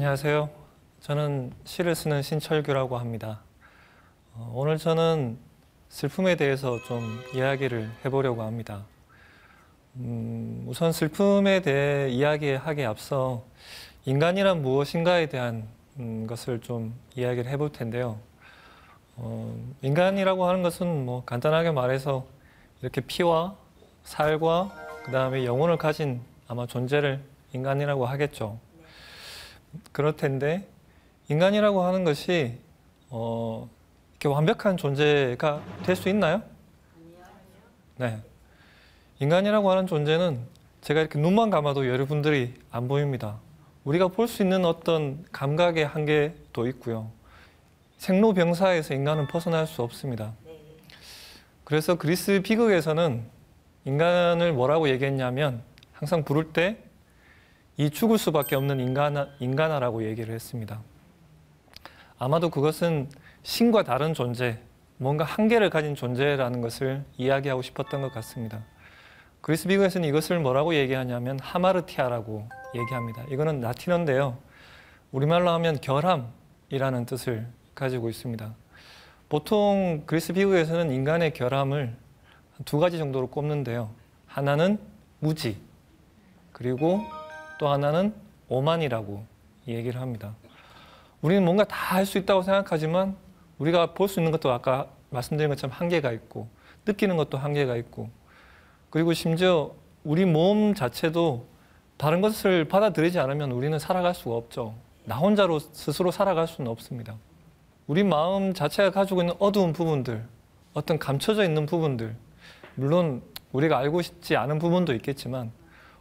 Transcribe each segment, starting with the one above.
안녕하세요. 저는 시를 쓰는 신철규라고 합니다. 오늘 저는 슬픔에 대해서 좀 이야기를 해보려고 합니다. 우선 슬픔에 대해 이야기하기에 앞서 인간이란 무엇인가에 대한 것을 좀 이야기를 해볼 텐데요. 인간이라고 하는 것은 뭐 간단하게 말해서 이렇게 피와 살과 그 다음에 영혼을 가진 아마 존재를 인간이라고 하겠죠. 그럴 텐데 인간이라고 하는 것이 이렇게 완벽한 존재가 될 수 있나요? 네. 인간이라고 하는 존재는 제가 이렇게 눈만 감아도 여러분들이 안 보입니다. 우리가 볼 수 있는 어떤 감각의 한계도 있고요. 생로병사에서 인간은 벗어날 수 없습니다. 그래서 그리스 비극에서는 인간을 뭐라고 얘기했냐면 항상 부를 때 이 죽을 수밖에 없는 인간아라고 얘기를 했습니다. 아마도 그것은 신과 다른 존재, 뭔가 한계를 가진 존재라는 것을 이야기하고 싶었던 것 같습니다. 그리스 비극에서는 이것을 뭐라고 얘기하냐면 하마르티아라고 얘기합니다. 이거는 라틴어인데요. 우리말로 하면 결함이라는 뜻을 가지고 있습니다. 보통 그리스 비극에서는 인간의 결함을 두 가지 정도로 꼽는데요. 하나는 무지, 그리고 또 하나는 오만이라고 얘기를 합니다. 우리는 뭔가 다 할 수 있다고 생각하지만 우리가 볼 수 있는 것도 아까 말씀드린 것처럼 한계가 있고 느끼는 것도 한계가 있고 그리고 심지어 우리 몸 자체도 다른 것을 받아들이지 않으면 우리는 살아갈 수가 없죠. 나 혼자로 스스로 살아갈 수는 없습니다. 우리 마음 자체가 가지고 있는 어두운 부분들, 어떤 감춰져 있는 부분들, 물론 우리가 알고 싶지 않은 부분도 있겠지만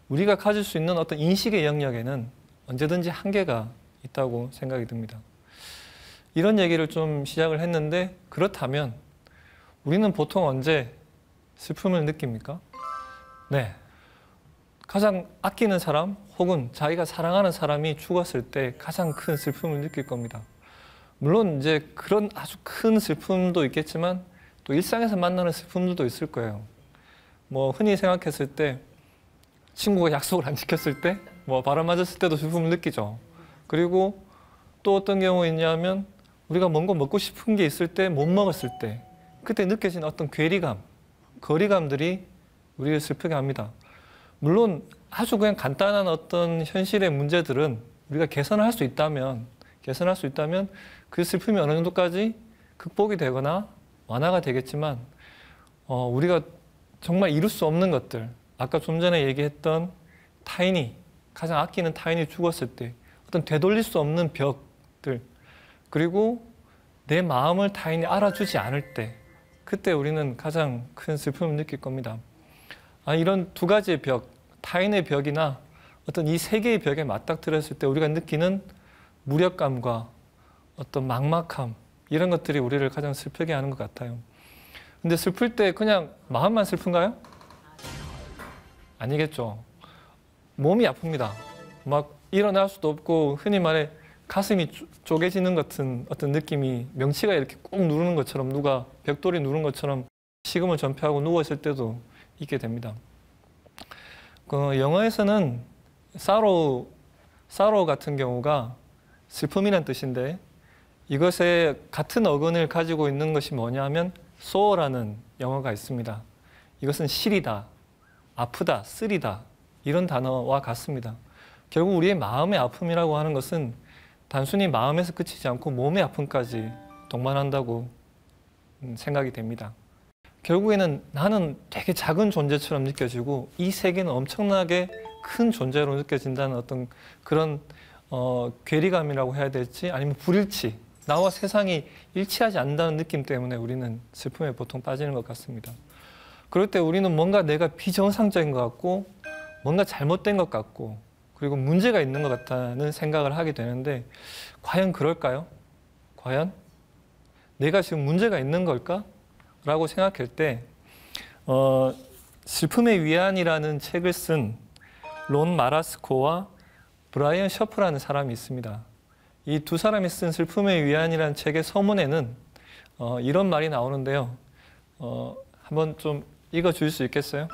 우리가 가질 수 있는 어떤 인식의 영역에는 언제든지 한계가 있다고 생각이 듭니다. 이런 얘기를 좀 시작을 했는데 그렇다면 우리는 보통 언제 슬픔을 느낍니까? 네. 가장 아끼는 사람 혹은 자기가 사랑하는 사람이 죽었을 때 가장 큰 슬픔을 느낄 겁니다. 물론 이제 그런 아주 큰 슬픔도 있겠지만 또 일상에서 만나는 슬픔들도 있을 거예요. 뭐 흔히 생각했을 때 친구가 약속을 안 지켰을 때, 뭐 바람 맞았을 때도 슬픔을 느끼죠. 그리고 또 어떤 경우 있냐면 우리가 뭔가 먹고 싶은 게 있을 때 못 먹었을 때 그때 느껴진 어떤 괴리감, 거리감들이 우리를 슬프게 합니다. 물론 아주 그냥 간단한 어떤 현실의 문제들은 우리가 개선을 할 수 있다면 그 슬픔이 어느 정도까지 극복이 되거나 완화가 되겠지만 우리가 정말 이룰 수 없는 것들, 아까 좀 전에 얘기했던 타인이, 가장 아끼는 타인이 죽었을 때 어떤 되돌릴 수 없는 벽들, 그리고 내 마음을 타인이 알아주지 않을 때 그때 우리는 가장 큰 슬픔을 느낄 겁니다. 이런 두 가지의 벽, 타인의 벽이나 어떤 이 세 개의 벽에 맞닥뜨렸을 때 우리가 느끼는 무력감과 어떤 막막함, 이런 것들이 우리를 가장 슬프게 하는 것 같아요. 근데 슬플 때 그냥 마음만 슬픈가요? 아니겠죠. 몸이 아픕니다. 막 일어날 수도 없고 흔히 말해 가슴이 쪼개지는 같은 어떤 느낌이 명치가 이렇게 꾹 누르는 것처럼 누가 벽돌이 누른 것처럼 식음을 전폐하고 누워있을 때도 있게 됩니다. 영어에서는 sorrow 같은 경우가 슬픔이란 뜻인데 이것의 같은 어근을 가지고 있는 것이 뭐냐면 sore라는 영어가 있습니다. 이것은 시리다, 아프다, 쓰리다 이런 단어와 같습니다. 결국 우리의 마음의 아픔이라고 하는 것은 단순히 마음에서 끝이지 않고 몸의 아픔까지 동반한다고 생각이 됩니다. 결국에는 나는 되게 작은 존재처럼 느껴지고 이 세계는 엄청나게 큰 존재로 느껴진다는 어떤 그런 괴리감이라고 해야 될지 아니면 불일치, 나와 세상이 일치하지 않는다는 느낌 때문에 우리는 슬픔에 보통 빠지는 것 같습니다. 그럴 때 우리는 뭔가 내가 비정상적인 것 같고 뭔가 잘못된 것 같고 그리고 문제가 있는 것 같다는 생각을 하게 되는데 과연 그럴까요? 과연? 내가 지금 문제가 있는 걸까? 라고 생각할 때 슬픔의 위안이라는 책을 쓴 론 마라스코와 브라이언 셔프라는 사람이 있습니다. 이 두 사람이 쓴 슬픔의 위안이라는 책의 서문에는 이런 말이 나오는데요. 한번 좀 읽어줄 수 있겠어요?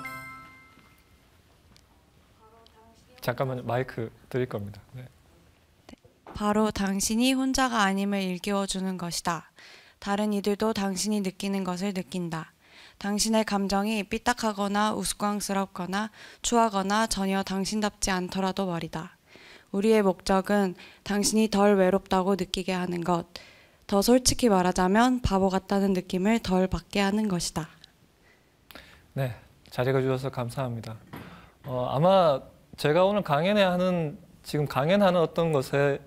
잠깐만요. 마이크 드릴 겁니다. 네. 바로 당신이 혼자가 아님을 일깨워주는 것이다. 다른 이들도 당신이 느끼는 것을 느낀다. 당신의 감정이 삐딱하거나 우스꽝스럽거나 추하거나 전혀 당신답지 않더라도 말이다. 우리의 목적은 당신이 덜 외롭다고 느끼게 하는 것, 더 솔직히 말하자면 바보 같다는 느낌을 덜 받게 하는 것이다. 네, 잘 읽어주셔서 감사합니다. 아마 제가 오늘 지금 강연하는 어떤 것에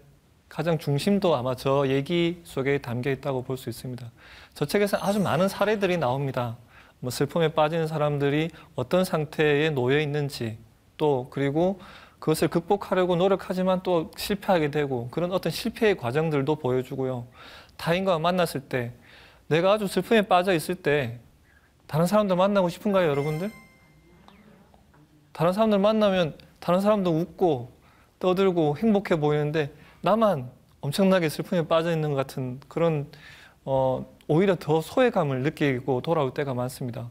가장 중심도 아마 저 얘기 속에 담겨 있다고 볼 수 있습니다. 저 책에서 아주 많은 사례들이 나옵니다. 뭐 슬픔에 빠지는 사람들이 어떤 상태에 놓여 있는지, 또 그리고 그것을 극복하려고 노력하지만 또 실패하게 되고, 그런 어떤 실패의 과정들도 보여주고요. 타인과 만났을 때, 내가 아주 슬픔에 빠져 있을 때 다른 사람들 만나고 싶은가요, 여러분들? 다른 사람들 만나면 다른 사람도 웃고 떠들고 행복해 보이는데 나만 엄청나게 슬픔에 빠져 있는 것 같은 그런 오히려 더 소외감을 느끼고 돌아올 때가 많습니다.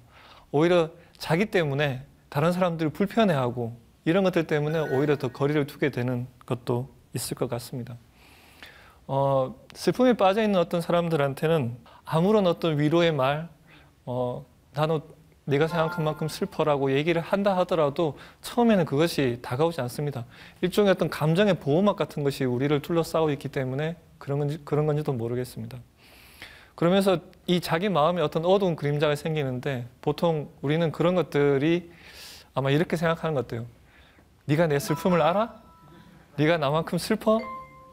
오히려 자기 때문에 다른 사람들을 불편해하고 이런 것들 때문에 오히려 더 거리를 두게 되는 것도 있을 것 같습니다. 슬픔에 빠져 있는 어떤 사람들한테는 아무런 어떤 위로의 말, 나는 네가 생각한 만큼 슬퍼라고 얘기를 한다 하더라도 처음에는 그것이 다가오지 않습니다. 일종의 어떤 감정의 보호막 같은 것이 우리를 둘러싸고 있기 때문에 그런 건지도 모르겠습니다. 그러면서 이 자기 마음에 어떤 어두운 그림자가 생기는데 보통 우리는 그런 것들이 아마 이렇게 생각하는 것 같아요. 네가 내 슬픔을 알아? 네가 나만큼 슬퍼?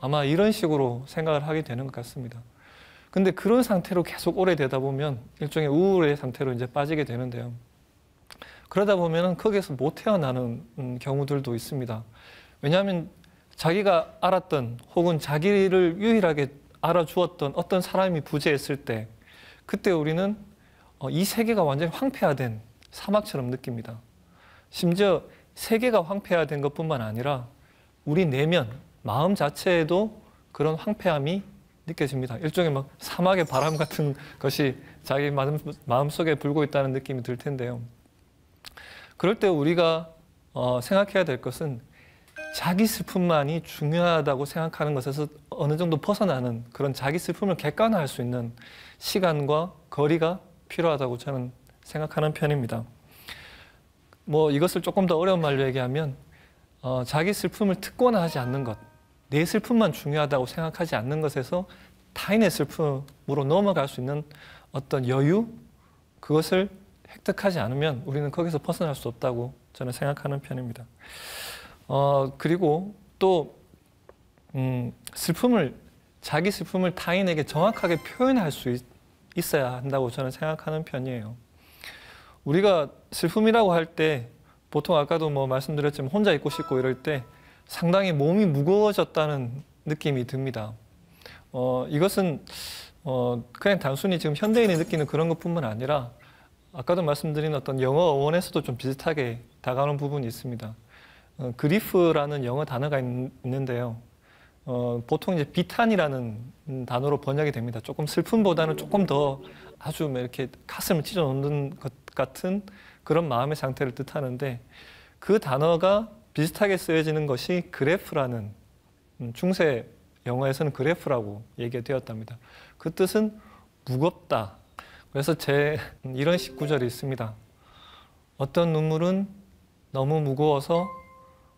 아마 이런 식으로 생각을 하게 되는 것 같습니다. 근데 그런 상태로 계속 오래되다 보면 일종의 우울의 상태로 이제 빠지게 되는데요. 그러다 보면은 거기에서 못 태어나는 경우들도 있습니다. 왜냐하면 자기가 알았던 혹은 자기를 유일하게 알아주었던 어떤 사람이 부재했을 때 그때 우리는 이 세계가 완전히 황폐화된 사막처럼 느낍니다. 심지어 세계가 황폐화된 것뿐만 아니라 우리 내면, 마음 자체에도 그런 황폐함이 느껴집니다. 일종의 막 사막의 바람 같은 것이 자기 마음속에 불고 있다는 느낌이 들 텐데요. 그럴 때 우리가 생각해야 될 것은 자기 슬픔만이 중요하다고 생각하는 것에서 어느 정도 벗어나는 그런 자기 슬픔을 객관화할 수 있는 시간과 거리가 필요하다고 저는 생각하는 편입니다. 뭐 이것을 조금 더 어려운 말로 얘기하면 자기 슬픔을 특권화하지 않는 것, 내 슬픔만 중요하다고 생각하지 않는 것에서 타인의 슬픔으로 넘어갈 수 있는 어떤 여유, 그것을 획득하지 않으면 우리는 거기서 벗어날 수 없다고 저는 생각하는 편입니다. 그리고 또 자기 슬픔을 타인에게 정확하게 표현할 수 있어야 한다고 저는 생각하는 편이에요. 우리가 슬픔이라고 할 때 보통 아까도 뭐 말씀드렸지만 혼자 있고 싶고 이럴 때 상당히 몸이 무거워졌다는 느낌이 듭니다. 이것은 그냥 단순히 지금 현대인이 느끼는 그런 것뿐만 아니라 아까도 말씀드린 어떤 영어 어원에서도 좀 비슷하게 다가오는 부분이 있습니다. 그리프라는 영어 단어가 있는데요. 보통 이제 비탄이라는 단어로 번역이 됩니다. 조금 슬픔보다는 조금 더 아주 이렇게 가슴을 찢어 놓는 것 같은 그런 마음의 상태를 뜻하는데 그 단어가 비슷하게 쓰여지는 것이 그래프라는 중세 영어에서는 그래프라고 얘기가 되었답니다. 그 뜻은 무겁다. 그래서 이런 식 구절이 있습니다. 어떤 눈물은 너무 무거워서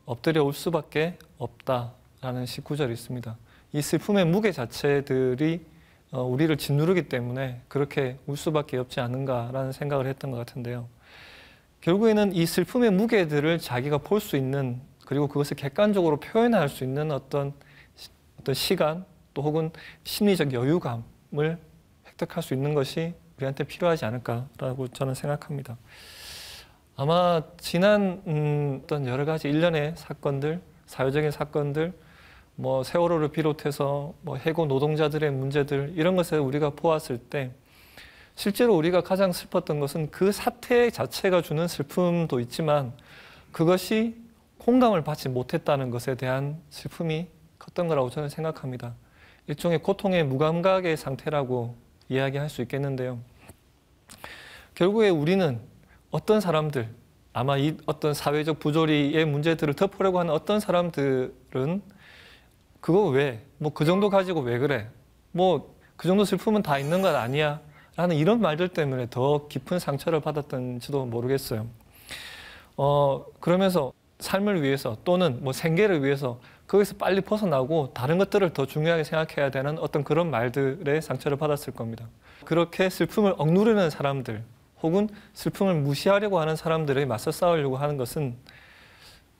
엎드려 올 수밖에 없다라는 식 구절이 있습니다. 이 슬픔의 무게 자체들이 우리를 짓누르기 때문에 그렇게 울 수밖에 없지 않은가라는 생각을 했던 것 같은데요. 결국에는 이 슬픔의 무게들을 자기가 볼 수 있는, 그리고 그것을 객관적으로 표현할 수 있는 어떤 시간 또 혹은 심리적 여유감을 획득할 수 있는 것이 우리한테 필요하지 않을까라고 저는 생각합니다. 아마 지난 어떤 여러 가지 일련의 사건들, 사회적인 사건들, 뭐 세월호를 비롯해서 뭐 해고 노동자들의 문제들 이런 것을 우리가 보았을 때 실제로 우리가 가장 슬펐던 것은 그 사태 자체가 주는 슬픔도 있지만 그것이 공감을 받지 못했다는 것에 대한 슬픔이 컸던 거라고 저는 생각합니다. 일종의 고통의 무감각의 상태라고 이야기할 수 있겠는데요. 결국에 우리는 어떤 사람들, 아마 이 어떤 사회적 부조리의 문제들을 덮으려고 하는 어떤 사람들은 그거 왜? 뭐 그 정도 가지고 왜 그래? 뭐 그 정도 슬픔은 다 있는 건 아니야? 라는 이런 말들 때문에 더 깊은 상처를 받았던지도 모르겠어요. 그러면서 삶을 위해서 또는 뭐 생계를 위해서 거기서 빨리 벗어나고 다른 것들을 더 중요하게 생각해야 되는 어떤 그런 말들에 상처를 받았을 겁니다. 그렇게 슬픔을 억누르는 사람들 혹은 슬픔을 무시하려고 하는 사람들에 맞서 싸우려고 하는 것은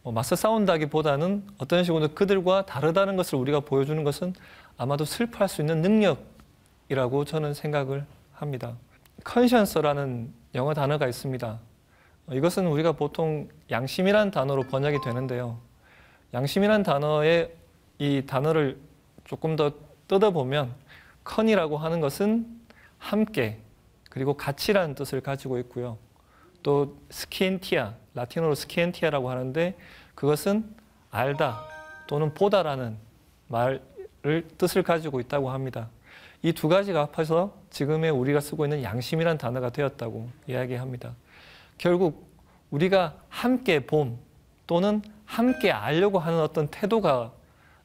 맞서 싸운다기보다는 어떤 식으로 그들과 다르다는 것을 우리가 보여주는 것은 아마도 슬퍼할 수 있는 능력이라고 저는 생각을 합니다. 컨션스라는 영어 단어가 있습니다. 이것은 우리가 보통 양심이라는 단어로 번역이 되는데요. 양심이라는 단어의 이 단어를 조금 더 뜯어보면 컨이라고 하는 것은 함께 그리고 같이라는 뜻을 가지고 있고요. 또 스키엔티아, 라틴어로 스키엔티아라고 하는데 그것은 알다 또는 보다라는 말을 뜻을 가지고 있다고 합니다. 이 두 가지가 합해서 지금의 우리가 쓰고 있는 양심이라는 단어가 되었다고 이야기합니다. 결국 우리가 함께 봄 또는 함께 알려고 하는 어떤 태도가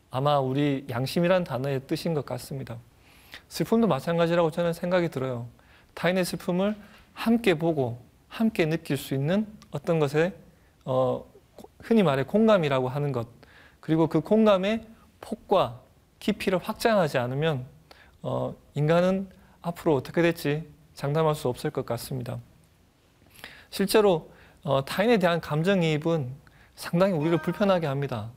아마 우리 양심이라는 단어의 뜻인 것 같습니다. 슬픔도 마찬가지라고 저는 생각이 들어요. 타인의 슬픔을 함께 보고 함께 느낄 수 있는 어떤 것에 흔히 말해 공감이라고 하는 것 그리고 그 공감의 폭과 깊이를 확장하지 않으면 인간은 앞으로 어떻게 될지 장담할 수 없을 것 같습니다. 실제로 타인에 대한 감정이입은 상당히 우리를 불편하게 합니다.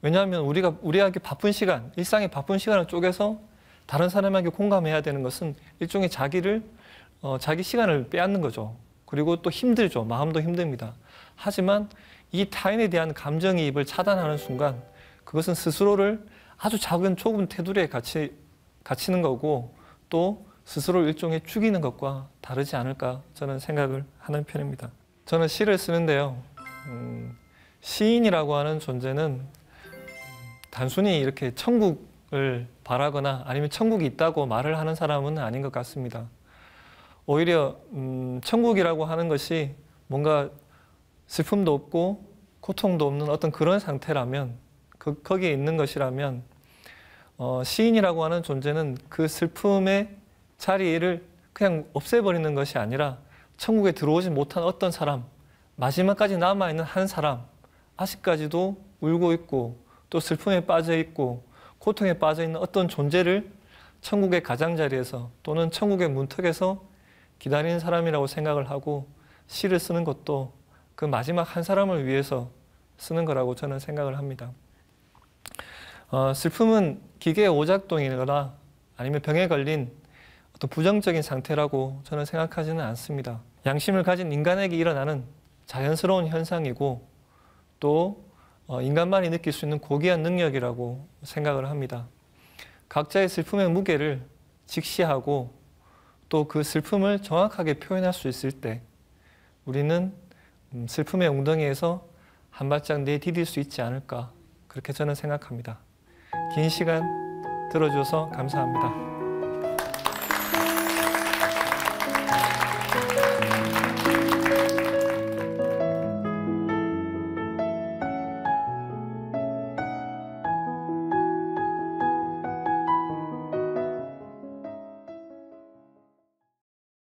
왜냐하면 우리에게 바쁜 시간, 일상의 바쁜 시간을 쪼개서 다른 사람에게 공감해야 되는 것은 일종의 자기 시간을 빼앗는 거죠. 그리고 또 힘들죠. 마음도 힘듭니다. 하지만 이 타인에 대한 감정이입을 차단하는 순간 그것은 스스로를 아주 작은 좁은 테두리에 갇히는 거고 또 스스로를 일종의 죽이는 것과 다르지 않을까 저는 생각을 하는 편입니다. 저는 시를 쓰는데요. 시인이라고 하는 존재는 단순히 이렇게 천국을 바라거나 아니면 천국이 있다고 말을 하는 사람은 아닌 것 같습니다. 오히려 천국이라고 하는 것이 뭔가 슬픔도 없고 고통도 없는 어떤 그런 상태라면 거기에 있는 것이라면 시인이라고 하는 존재는 그 슬픔의 자리를 그냥 없애버리는 것이 아니라 천국에 들어오지 못한 어떤 사람, 마지막까지 남아있는 한 사람, 아직까지도 울고 있고 또 슬픔에 빠져 있고 고통에 빠져 있는 어떤 존재를 천국의 가장자리에서 또는 천국의 문턱에서 기다리는 사람이라고 생각을 하고 시를 쓰는 것도 그 마지막 한 사람을 위해서 쓰는 거라고 저는 생각을 합니다. 슬픔은 기계의 오작동이거나 아니면 병에 걸린 어떤 부정적인 상태라고 저는 생각하지는 않습니다. 양심을 가진 인간에게 일어나는 자연스러운 현상이고 또 인간만이 느낄 수 있는 고귀한 능력이라고 생각을 합니다. 각자의 슬픔의 무게를 직시하고 또 그 슬픔을 정확하게 표현할 수 있을 때 우리는 슬픔의 웅덩이에서 한 발짝 내디딜 수 있지 않을까 그렇게 저는 생각합니다. 긴 시간 들어줘서 감사합니다.